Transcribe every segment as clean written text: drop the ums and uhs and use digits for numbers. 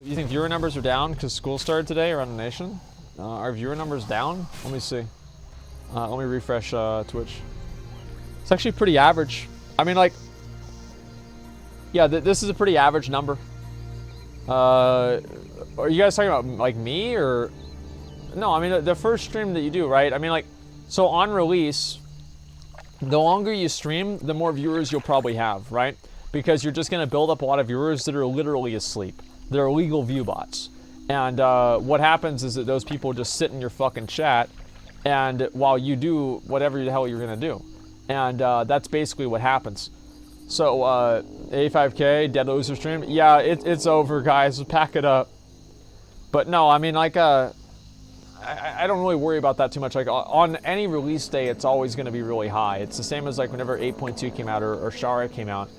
You think viewer numbers are down because school started today around the nation? Are viewer numbers down? Let me see. Let me refresh Twitch. It's actually pretty average. I mean, like, yeah, this is a pretty average number. Are you guys talking about, like, me or? No, I mean, the first stream that you do, right? I mean, like, so on release, the longer you stream, the more viewers you'll probably have, right? Because you're just going to build up a lot of viewers that are literally asleep. They're illegal view bots. And what happens is that those people just sit in your fucking chat and while you do whatever the hell you're going to do. And that's basically what happens. So, A5K, Dead Loser stream. Yeah, it's over, guys. Pack it up. But no, I mean, like, I don't really worry about that too much. Like, on any release day, it's always going to be really high. It's the same as, like, whenever 8.2 came out or Shara came out.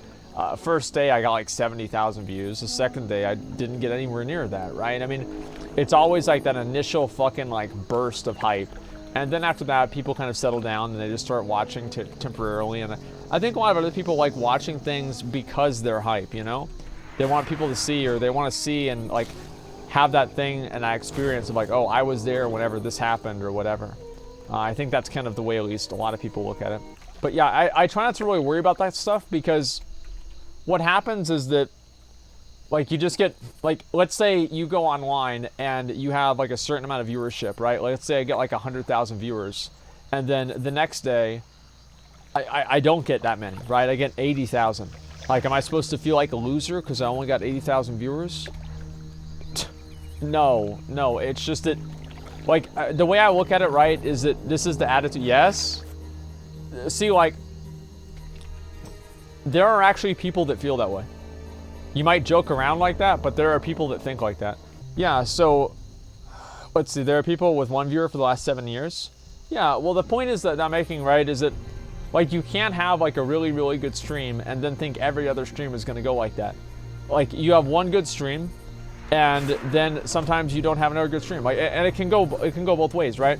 First day, I got, like, 70,000 views. The second day, I didn't get anywhere near that, right? I mean, it's always, like, that initial fucking, like, burst of hype. And then after that, people kind of settle down and they just start watching temporarily. And I think a lot of other people like watching things because they're hype, you know? They want people to see, or they want to see and, like, have that thing and that experience of, like, oh, I was there whenever this happened or whatever. I think that's kind of the way at least a lot of people look at it. But yeah, I try not to really worry about that stuff because what happens is that, like, you just get, like, let's say you go online and you have, like, a certain amount of viewership, right? Let's say I get, like, 100,000 viewers. And then the next day, I don't get that many, right? I get 80,000. Like, am I supposed to feel like a loser because I only got 80,000 viewers? No, it's just that, like, the way I look at it, right, is that this is the attitude. Yes? See, like, there are actually people that feel that way. You might joke around like that, but there are people that think like that. Yeah, so, let's see, there are people with 1 viewer for the last 7 years. Yeah, well, the point is that I'm making, right, is that, like, you can't have, like, a really, really good stream and then think every other stream is going to go like that. Like, you have one good stream, and then sometimes you don't have another good stream. Like, and it can go both ways, right?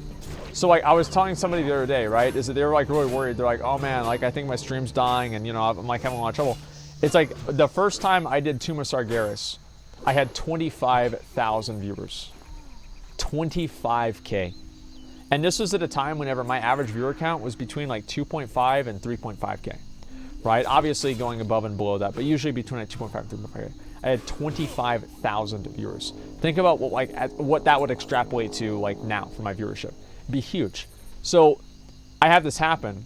So, like, I was telling somebody the other day, right, is that they were, like, really worried. They're like, oh, man, like, I think my stream's dying, and, you know, I'm, like, having a lot of trouble. It's like, the first time I did Tomb of Sargeras, I had 25,000 viewers. 25K. And this was at a time whenever my average viewer count was between, like, 2.5 and 3.5K. Right? Obviously going above and below that, but usually between, like, 2.5 and 3.5K. I had 25,000 viewers. Think about what, like, what that would extrapolate to, like, now for my viewership. It'd be huge. So, I had this happen.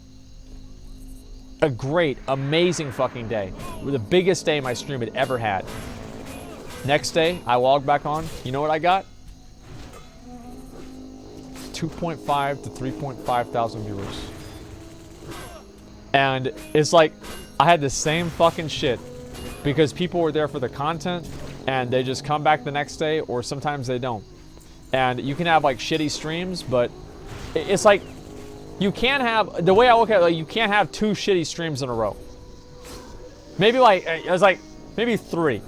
A great, amazing fucking day. The biggest day my stream had ever had. Next day, I logged back on. You know what I got? 2.5 to 3.5 thousand viewers. And it's like, I had the same fucking shit because people were there for the content and they just come back the next day, or sometimes they don't. And you can have, like, shitty streams, but it's like, you can't have, the way I look at it, like, you can't have 2 shitty streams in a row. Maybe, like, it's like, maybe 3.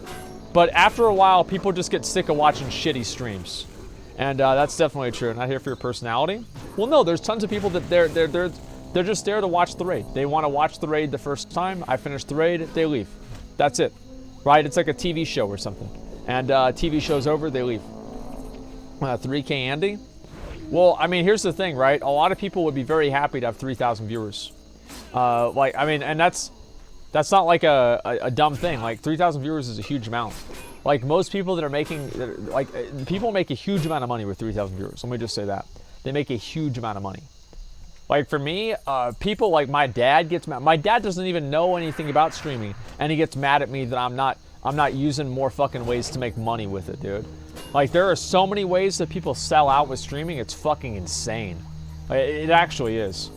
But after a while, people just get sick of watching shitty streams. And that's definitely true. Not here for your personality. Well, no, there's tons of people that they're just there to watch the raid. They want to watch the raid the first time. I finish the raid, they leave. That's it. Right? It's like a TV show or something. And TV show's over, they leave. 3K Andy? Well, I mean, here's the thing, right? A lot of people would be very happy to have 3,000 viewers. Like, I mean, and that's not like a dumb thing. Like, 3,000 viewers is a huge amount. Like, most people that are making, like, people make a huge amount of money with 3,000 viewers. Let me just say that. They make a huge amount of money. Like, for me, people like my dad gets mad. My dad doesn't even know anything about streaming, and he gets mad at me that I'm not using more fucking ways to make money with it, dude. Like, there are so many ways that people sell out with streaming, it's fucking insane. Like, it actually is.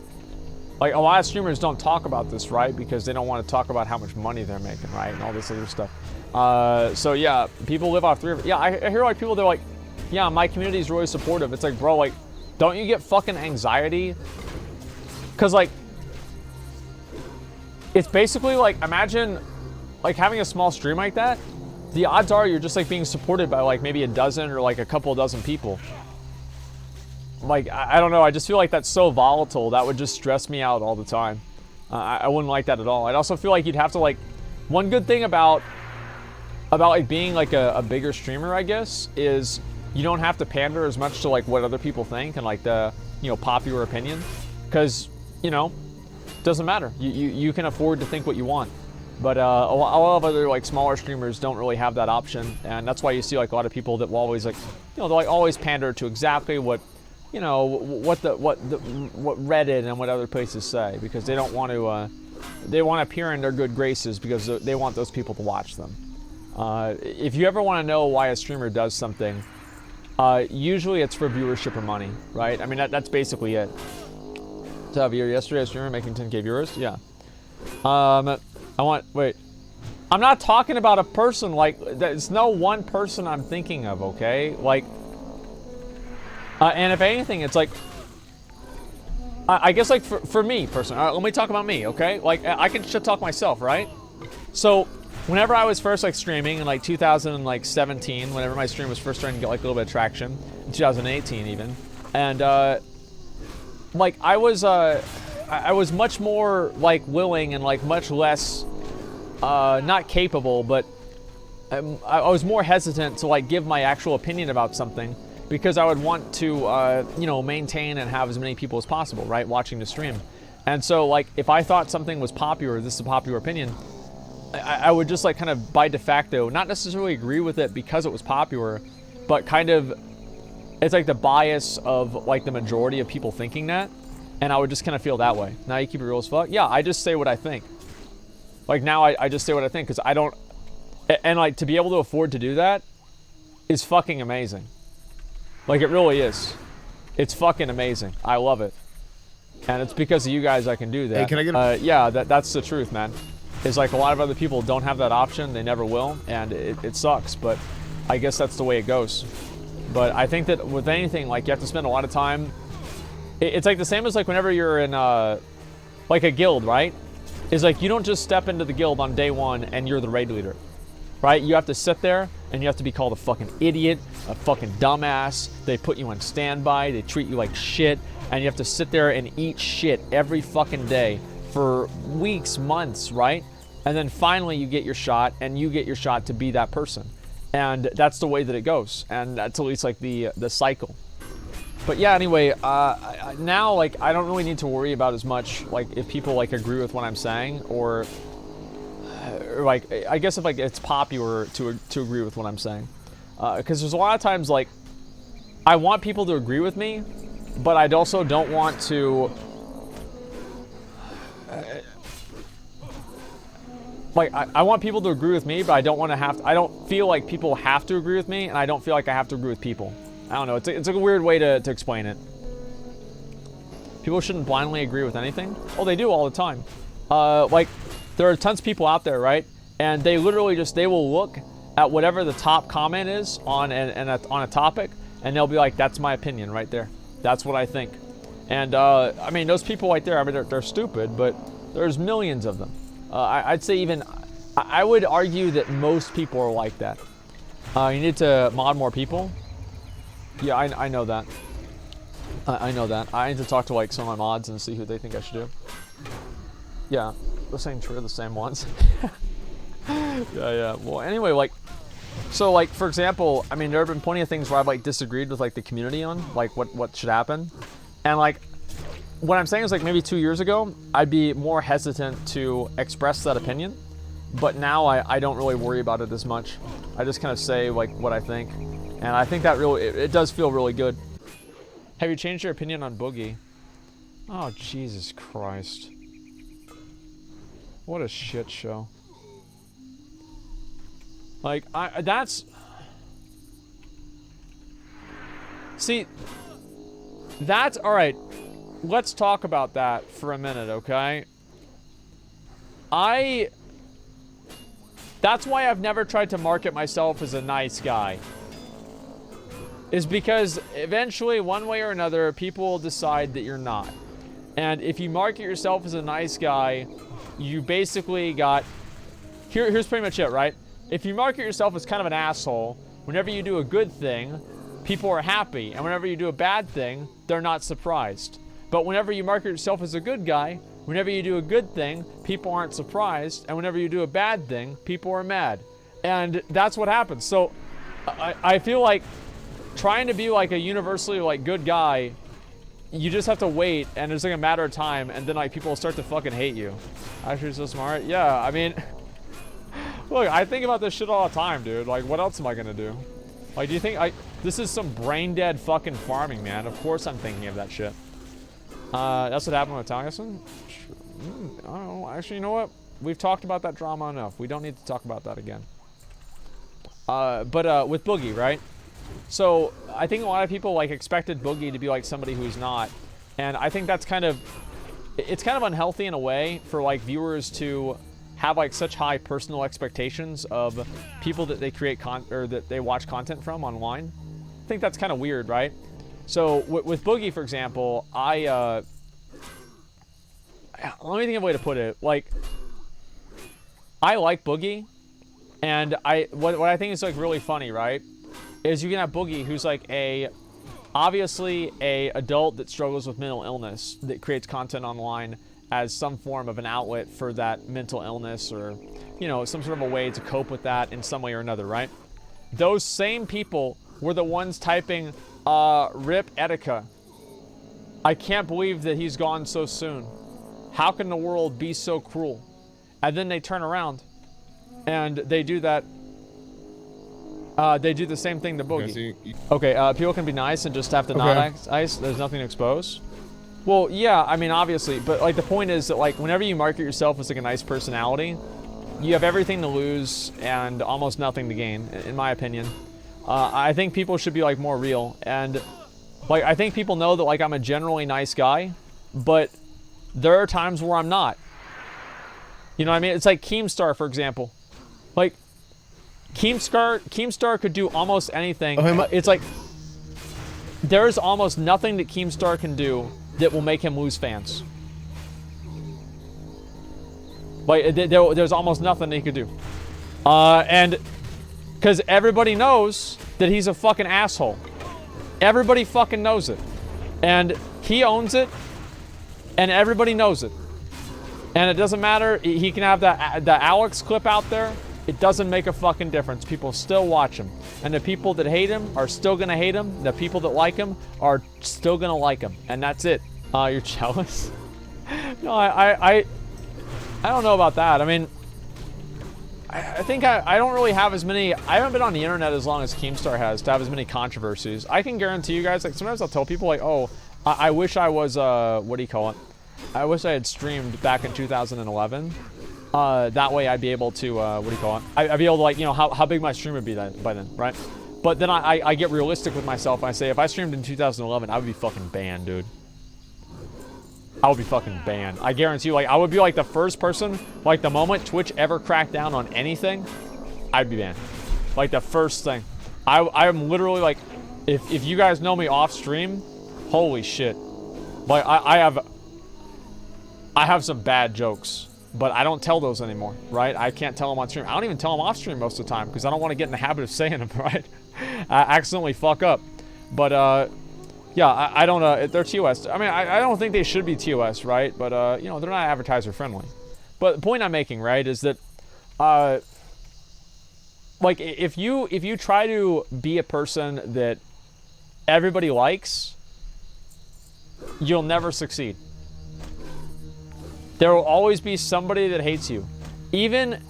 Like, a lot of streamers don't talk about this, right? Because they don't want to talk about how much money they're making, right? And all this other stuff. So yeah, people live off 3. Yeah, I hear, like, people, they're like, yeah, my community is really supportive. It's like, bro, like, don't you get fucking anxiety? Because, like, it's basically, like, imagine, like, having a small stream like that. The odds are you're just, like, being supported by, like, maybe a dozen or, like, a couple dozen people. Like, I don't know. I just feel like that's so volatile. That would just stress me out all the time. I wouldn't like that at all. I'd also feel like you'd have to, like, one good thing about about like being like a bigger streamer, I guess, is you don't have to pander as much to like what other people think and like the, you know, popular opinion, because, you know, it doesn't matter. You can afford to think what you want. But a lot of other like smaller streamers don't really have that option, and that's why you see like a lot of people that will always like, you know, they'll like always pander to exactly what, you know, what Reddit and what other places say, because they don't want to they want to appear in their good graces because they want those people to watch them. If you ever want to know why a streamer does something, usually it's for viewership or money, right? I mean, that's basically it. So yesterday a streamer making 10K viewers, yeah. Wait. I'm not talking about a person, like, there's no one person I'm thinking of, okay? Like, and if anything, it's like, I guess, like, for me, personally, let me talk about me, okay? Like, I can shit talk myself, right? So, whenever I was first, like, streaming in, like, 2017, whenever my stream was first starting to get, like, a little bit of traction, in 2018 even, and, like, I was much more, like, willing and, like, much less, not capable, but I was more hesitant to, like, give my actual opinion about something, because I would want to, you know, maintain and have as many people as possible, right, watching the stream. And so, like, if I thought something was popular, this is a popular opinion, I would just, like, kind of by de facto, not necessarily agree with it because it was popular, but kind of, it's like the bias of, like, the majority of people thinking that, and I would just kind of feel that way. Now you keep it real as fuck? Yeah, I just say what I think. Like, now I just say what I think, because I don't, and, like, to be able to afford to do that is fucking amazing. Like, it really is. It's fucking amazing. I love it. And it's because of you guys I can do that. Hey, can I get a... Yeah, that's the truth, man. It's like a lot of other people don't have that option. They never will, and it sucks, but I guess that's the way it goes. But I think that with anything, like, you have to spend a lot of time. It's like the same as, like, whenever you're in, like, a guild, right? It's like you don't just step into the guild on day one and you're the raid leader, right? You have to sit there and you have to be called a fucking idiot, a fucking dumbass. They put you on standby. They treat you like shit. And you have to sit there and eat shit every fucking day for weeks, months, right? And then finally you get your shot, and you get your shot to be that person. And that's the way that it goes. And that's at least like the cycle. But yeah, anyway, now, like, I don't really need to worry about as much, like, if people, like, agree with what I'm saying, or like, I guess if, like, it's popular to agree with what I'm saying. Because there's a lot of times, like, I want people to agree with me, but I also don't want to, like, I want people to agree with me, but I don't want to have to, I don't feel like people have to agree with me, and I don't feel like I have to agree with people. I don't know, it's a weird way to explain it. People shouldn't blindly agree with anything. Oh, they do all the time. Like, there are tons of people out there, right? And they literally just, they will look at whatever the top comment is on a topic, and they'll be like, that's my opinion right there. That's what I think. And, I mean, those people right there, I mean, they're stupid, but there's millions of them. I'd say even, I would argue that most people are like that. You need to mod more people. Yeah, I know that. I know that. I need to talk to, like, some of my mods and see who they think I should do. Yeah, the same true, the same ones. yeah. Well, anyway, like, so, like, for example, I mean, there have been plenty of things where I've, like, disagreed with, like, the community on, like, what should happen. And, like, what I'm saying is, like, maybe 2 years ago, I'd be more hesitant to express that opinion. But now I don't really worry about it as much. I just kind of say, like, what I think. And I think that really, it does feel really good. Have you changed your opinion on Boogie? Oh, Jesus Christ. What a shit show. Like, that's... See, that's, alright, let's talk about that for a minute, okay? That's why I've never tried to market myself as a nice guy. Is because eventually, one way or another, people will decide that you're not. And if you market yourself as a nice guy, you basically got... Here's pretty much it, right? If you market yourself as kind of an asshole, whenever you do a good thing, people are happy. And whenever you do a bad thing, they're not surprised. But whenever you market yourself as a good guy, whenever you do a good thing, people aren't surprised. And whenever you do a bad thing, people are mad. And that's what happens. So I feel like trying to be like a universally like good guy, you just have to wait, and it's like a matter of time, and then like people will start to fucking hate you. Actually, so smart. Yeah, I mean, look, I think about this shit all the time, dude. Like, what else am I gonna do? Like, do you think this is some brain dead fucking farming, man? Of course I'm thinking of that shit. That's what happened with Taliesin? I don't know. Actually, you know what? We've talked about that drama enough. We don't need to talk about that again. But with Boogie, right? So I think a lot of people like expected Boogie to be like somebody who's not, and I think that's it's kind of unhealthy in a way for like viewers to have like such high personal expectations of people that they create or that they watch content from online. I think that's kind of weird, right? So with Boogie, for example, let me think of a way to put it. Like, I like Boogie, and what I think is like really funny, right, is you can have Boogie, who's like obviously a adult that struggles with mental illness, that creates content online as some form of an outlet for that mental illness, or, you know, some sort of a way to cope with that in some way or another, right? Those same people were the ones typing, "Rip Etika. I can't believe that he's gone so soon. How can the world be so cruel?" And then they turn around and they do that. They do the same thing to Boogie. Okay, people can be nice and just have to not ice. There's nothing to expose. Well, yeah, I mean, obviously, but like the point is that like whenever you market yourself as like a nice personality, you have everything to lose and almost nothing to gain, in my opinion. I think people should be like more real, and like I think people know that like I'm a generally nice guy, but there are times where I'm not. You know what I mean? It's like Keemstar, for example. Like, Keemstar could do almost anything. It's like, there's almost nothing that Keemstar can do that will make him lose fans. Like, there's almost nothing he could do. And, because everybody knows that he's a fucking asshole. Everybody fucking knows it. And he owns it, and everybody knows it. And it doesn't matter, he can have the Alex clip out there. It doesn't make a fucking difference. People still watch him. And the people that hate him are still gonna hate him. The people that like him are still gonna like him. And that's it. You're jealous? No, I don't know about that. I mean, I think I don't really have as many, I haven't been on the internet as long as Keemstar has to have as many controversies. I can guarantee you guys, like sometimes I'll tell people like, oh, I wish I was, what do you call it? I wish I had streamed back in 2011. That way I'd be able to, what do you call it? I'd be able to, like, you know, how big my stream would be by then, right? But then I get realistic with myself. And I say, if I streamed in 2011, I would be fucking banned, dude. I would be fucking banned. I guarantee you, like, I would be, like, the first person, like, the moment Twitch ever cracked down on anything, I'd be banned. Like, the first thing. I'm literally, like, if you guys know me off stream, holy shit. Like, I have some bad jokes, but I don't tell those anymore, right? I can't tell them on stream. I don't even tell them off stream most of the time because I don't want to get in the habit of saying them, right? I accidentally fuck up. But, yeah, I don't, they're TOS. I mean, I don't think they should be TOS, right? But, you know, they're not advertiser friendly. But the point I'm making, right, is that, like, if you try to be a person that everybody likes, you'll never succeed. There will always be somebody that hates you. Even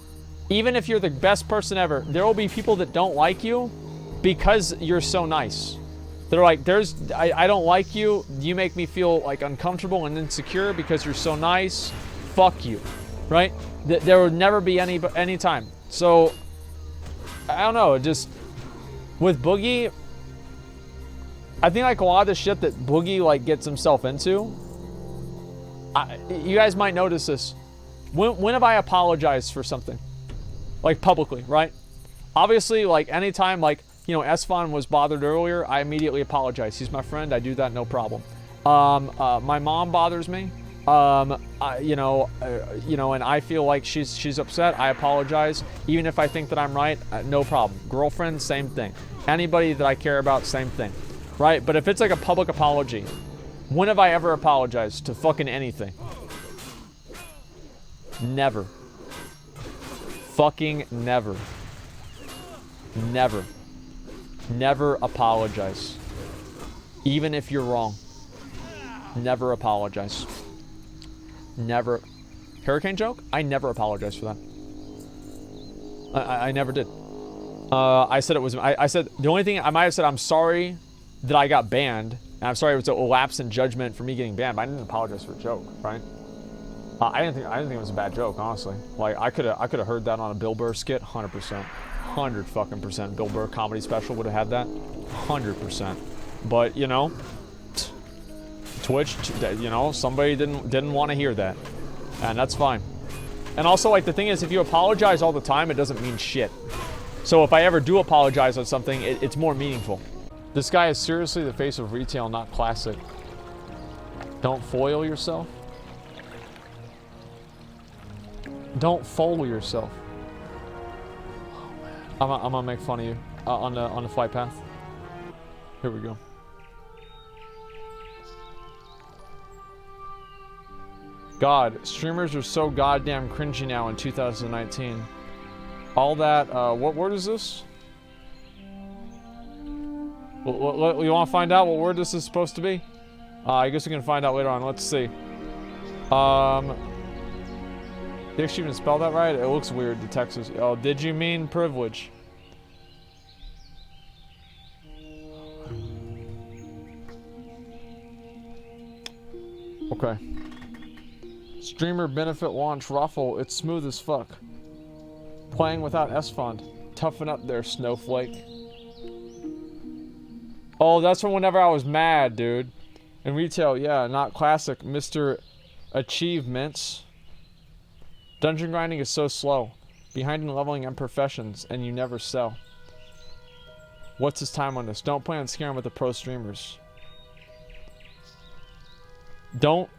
if you're the best person ever, there will be people that don't like you because you're so nice. They're like, I don't like you. You make me feel like uncomfortable and insecure because you're so nice. Fuck you, right? There would never be any time. So, I don't know, just with Boogie, I think like a lot of the shit that Boogie like gets himself into, you guys might notice this. When have I apologized for something? Like publicly, right? Obviously, like anytime, like, you know, Asmon was bothered earlier, I immediately apologize. He's my friend. I do that, no problem. My mom bothers me. You know, and I feel like she's upset. I apologize. Even if I think that I'm right, no problem. Girlfriend, same thing. Anybody that I care about, same thing, right? But if it's like a public apology, when have I ever apologized to fucking anything? Never. Fucking never. Never. Never apologize. Even if you're wrong. Never apologize. Never. Hurricane joke? I never apologized for that. I never did. I said it was... I said... The only thing... I might have said I'm sorry that I got banned. And I'm sorry it was a lapse in judgment for me getting banned. But I didn't apologize for a joke, right? I didn't think it was a bad joke, honestly. Like, I could have heard that on a Bill Burr skit. 100%. 100% Bill Burr comedy special would have had that. 100%. But, you know... Twitch, you know, somebody didn't want to hear that. And that's fine. And also, like, the thing is, if you apologize all the time, it doesn't mean shit. So if I ever do apologize on something, it's more meaningful. This guy is seriously the face of retail, not classic. Don't foil yourself. Don't fool yourself. I'm gonna make fun of you on the flight path. Here we go. God, streamers are so goddamn cringy now in 2019. All that, what word is this? You want to find out what word this is supposed to be? I guess we can find out later on. Let's see. Did she even spell that right? It looks weird, the Texas. Oh, did you mean privilege? Okay. Streamer benefit launch ruffle. It's smooth as fuck. Playing without S-Font. Toughen up there, snowflake. Oh, that's from whenever I was mad, dude. In retail, yeah, not classic. Mr. Achievements. Dungeon grinding is so slow. Behind in leveling and professions, and you never sell. What's his time on this? Don't play on scaring with the pro streamers. Don't.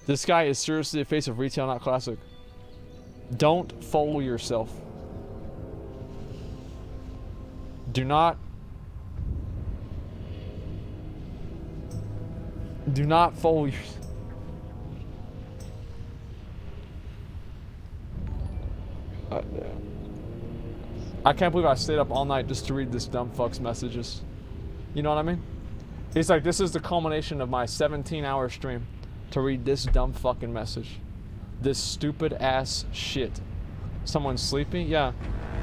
This guy is seriously the face of retail, not classic. Don't fool yourself. Do not fool yourself. I can't believe I stayed up all night just to read this dumb fuck's messages. You know what I mean? It's like, this is the culmination of my 17-hour stream to read this dumb fucking message. This stupid ass shit. Someone's sleeping? Yeah.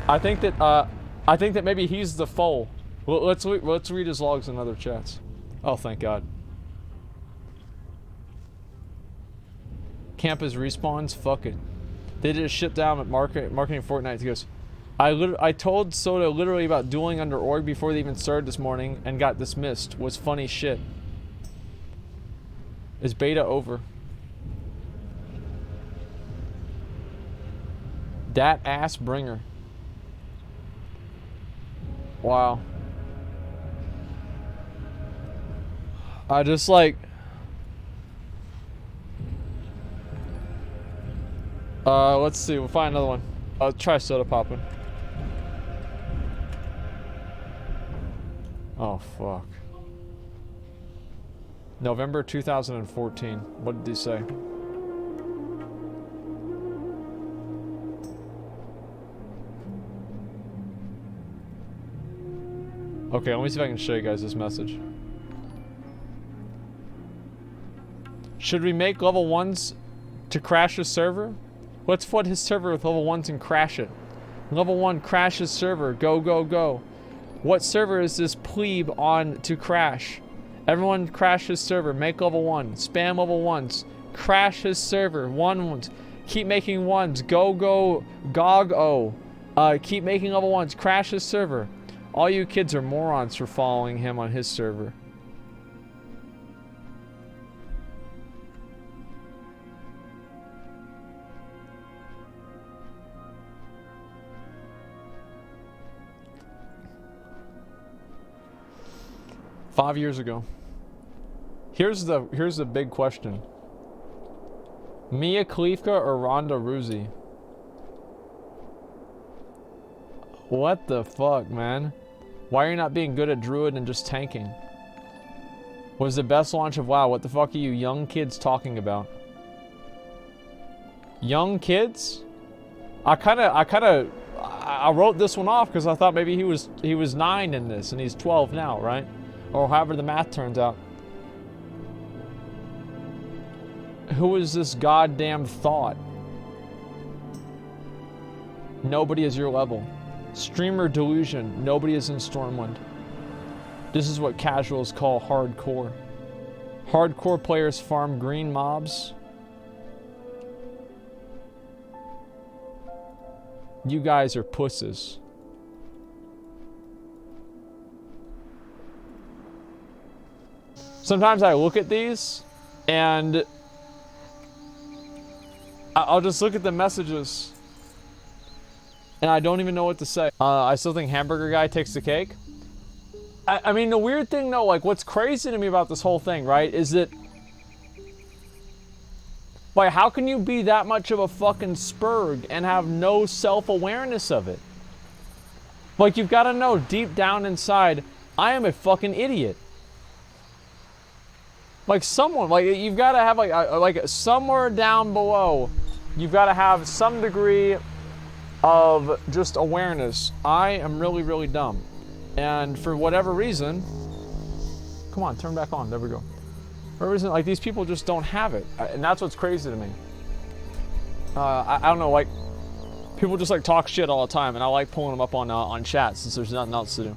I think that maybe he's the foal. Well, let's read his logs in other chats. Oh, thank God. Campus respawns? Fuck it. They did a shit down at marketing Fortnite. He goes, I told Soda literally about dueling under org before they even started this morning and got dismissed. Was funny shit. Is beta over? Dat ass bringer. Wow. I just like... let's see. We'll find another one. I'll try soda popping. Oh, fuck. November 2014. What did he say? Okay, let me see if I can show you guys this message. Should we make level 1s to crash his server? Let's flood his server with level 1s and crash it. Level 1, crash his server. Go, go, go. What server is this plebe on to crash? Everyone crash his server. Make level 1. Spam level 1s. Crash his server. 1s. Keep making 1s. Go, go, gog-o. Keep making level 1s. Crash his server. All you kids are morons for following him on his server. Five years ago. Here's the big question. Mia Khalifa or Ronda Rousey? What the fuck, man? Why are you not being good at Druid and just tanking? Was the best launch of WoW? What the fuck are you young kids talking about? Young kids? I I wrote this one off because I thought maybe he was 9 in this and he's 12 now, right? Or however the math turns out. Who is this goddamn thought? Nobody is your level. Streamer delusion. Nobody is in Stormwind. This is what casuals call hardcore. Hardcore players farm green mobs. You guys are pusses. Sometimes I look at these and I'll just look at the messages and I don't even know what to say. I still think Hamburger Guy takes the cake. I mean, the weird thing though, like what's crazy to me about this whole thing, right, is that like, how can you be that much of a fucking spurg and have no self-awareness of it? Like, you've got to know deep down inside, I am a fucking idiot. Like, someone, like, you've got to have, like somewhere down below, you've got to have some degree of just awareness. I am really, really dumb. And for whatever reason, come on, turn back on, there we go. For whatever reason, like, these people just don't have it. And that's what's crazy to me. I don't know, like, people just, like, talk shit all the time, and I like pulling them up on chat since there's nothing else to do.